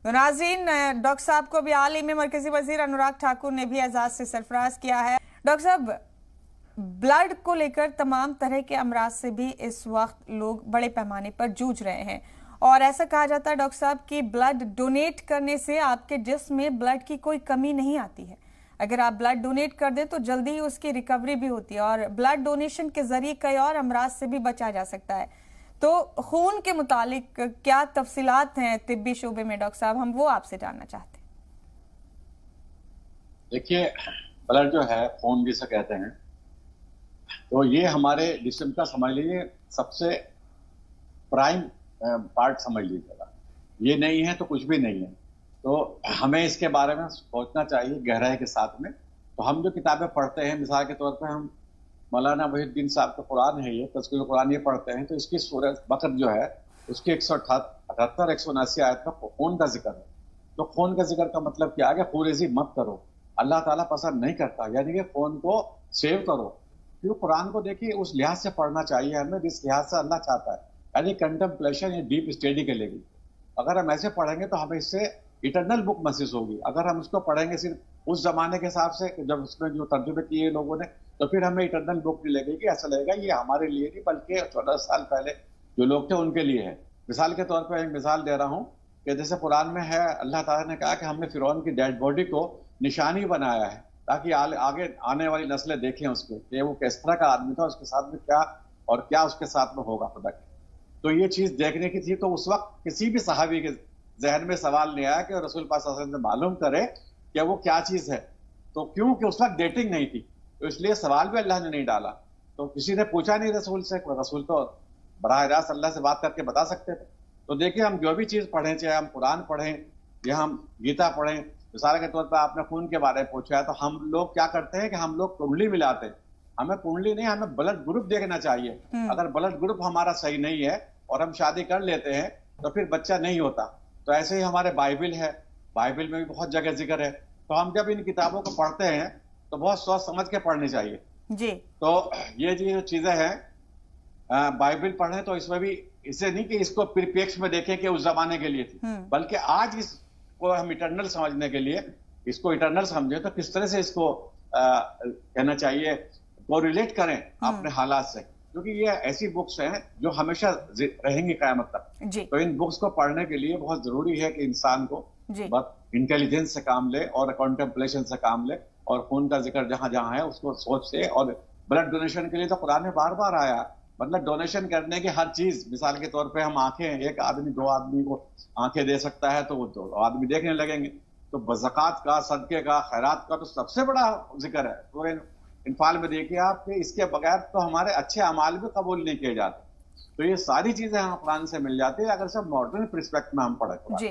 तो नाज़रीन, डॉक्टर साहब को भी हाल ही में मरकजी वजीर अनुराग ठाकुर ने भी एजाज से सरफराज किया है। डॉक्टर साहब, ब्लड को लेकर तमाम तरह के अमराज से भी इस वक्त लोग बड़े पैमाने पर जूझ रहे हैं और ऐसा कहा जाता है डॉक्टर साहब कि ब्लड डोनेट करने से आपके जिस्म में ब्लड की कोई कमी नहीं आती है। अगर आप ब्लड डोनेट कर दें तो जल्दी ही उसकी रिकवरी भी होती है और ब्लड डोनेशन के जरिए कई और अमराज से भी बचा जा सकता है। तो खून के मुतालिक क्या तफसीलात हैं तिब्बी शोबे में डॉक्टर साहब, हम वो आपसे जानना चाहते हैं। देखिए, ब्लड जो है खून जिसे कहते हैं, तो ये हमारे जिस्म का समझ लीजिए सबसे प्राइम पार्ट समझ लीजिएगा। ये नहीं है तो कुछ भी नहीं है। तो हमें इसके बारे में सोचना चाहिए गहराई के साथ में। तो हम जो किताबें पढ़ते हैं, मिसाल के तौर पे हम मौलाना वहीउद्दीन साहब का कुरान है, ये तज़किरुल कुरान ये पढ़ते हैं, तो इसकी सूरत बकरा जो है उसकी 178 179 आयत में खून का जिक्र है। तो खून का जिक्र का मतलब क्या है कि खूरेज़ी मत करो, अल्लाह ताला पसंद नहीं करता, यानी कि खून को सेव करो। क्योंकि कुरान को देखिए उस लिहाज से पढ़ना चाहिए हमें जिस लिहाज से अल्लाह चाहता है, यानी कंटेम्पलेशन या डीप स्टडी के लिए। अगर हम ऐसे पढ़ेंगे तो हमें इससे इटरनल बुक महसूस होगी। अगर हम उसको पढ़ेंगे सिर्फ उस जमाने के हिसाब से जब उसमें जो तर्जुमे किए लोगों ने, तो फिर हमें इटरनल बुक नहीं लगेगी। ऐसा लगेगा ये हमारे लिए नहीं बल्कि 14 साल पहले जो लोग थे उनके लिए है। मिसाल के तौर पर एक मिसाल दे रहा हूँ कि जैसे कुरान में है, अल्लाह ताला ने कहा कि हमने फिरौन की डेड बॉडी को निशानी बनाया है ताकि आगे आने वाली नस्लें देखें उसको कि वो किस तरह का आदमी था, उसके साथ में क्या और क्या उसके साथ में होगा खुदा के। तो ये चीज देखने की थी। तो उस वक्त किसी भी सहाबी के जहन में सवाल नहीं आया कि रसूल पाक सल्लल्लाहु अलैहि वसल्लम से मालूम करे कि वो क्या चीज है। तो क्योंकि उस वक्त डेटिंग नहीं थी, तो इसलिए सवाल भी अल्लाह ने नहीं डाला। तो किसी ने पूछा नहीं रसूल से, रसूल तो बराह रास्त अल्लाह से बात करके बता सकते थे। तो देखिए, हम जो भी चीज पढ़ें, चाहे हम कुरान पढ़ें या हम गीता पढ़ें, मिसाल के तौर पर आपने खून के बारे में पूछा है, तो हम लोग क्या करते हैं कि हम लोग कुंडली मिलाते हैं। हमें कुंडली नहीं, हमें ब्लड ग्रुप देखना चाहिए। अगर ब्लड ग्रुप हमारा सही नहीं है और हम शादी कर लेते हैं तो फिर बच्चा नहीं होता। तो ऐसे ही हमारे बाइबल है, बाइबल में भी बहुत जगह जिक्र है। तो हम जब इन किताबों को पढ़ते हैं तो बहुत सोच समझ के पढ़नी चाहिए जी। तो ये जो चीजें हैं, बाइबल पढ़ें तो इसमें भी इसे नहीं कि इसको परिप्रेक्ष्य में देखें कि उस जमाने के लिए थी, बल्कि आज इसको हम इटरनल समझने के लिए इसको इटरनल समझे तो किस तरह से इसको कहना चाहिए, कोरिलेट करें अपने हालात से, क्योंकि ये ऐसी बुक्स हैं जो हमेशा रहेंगी क़यामत तक। तो इन बुक्स को पढ़ने के लिए बहुत जरूरी है कि इंसान को बस इंटेलिजेंस से काम ले और कॉन्टेम्पलेशन से काम ले और खून का जिक्र जहां जहां है उसको सोच से। और ब्लड डोनेशन के लिए तो कुरान में बार बार आया, मतलब डोनेशन करने की हर चीज। मिसाल के तौर पे हम आंखें, एक आदमी 2 आदमी को आंखें दे सकता है तो वो 2 आदमी देखने लगेंगे। तो ज़कात का, सदके का, खैरात का तो सबसे बड़ा जिक्र है। तो इनफाल में देखिए आप कि इसके बगैर तो हमारे अच्छे अमाल भी कबूल नहीं किए जाते। तो ये सारी चीजें हम कुरान से मिल जाती है अगर सब मॉडर्न पर्सपेक्टिव में हम पढ़े। जी।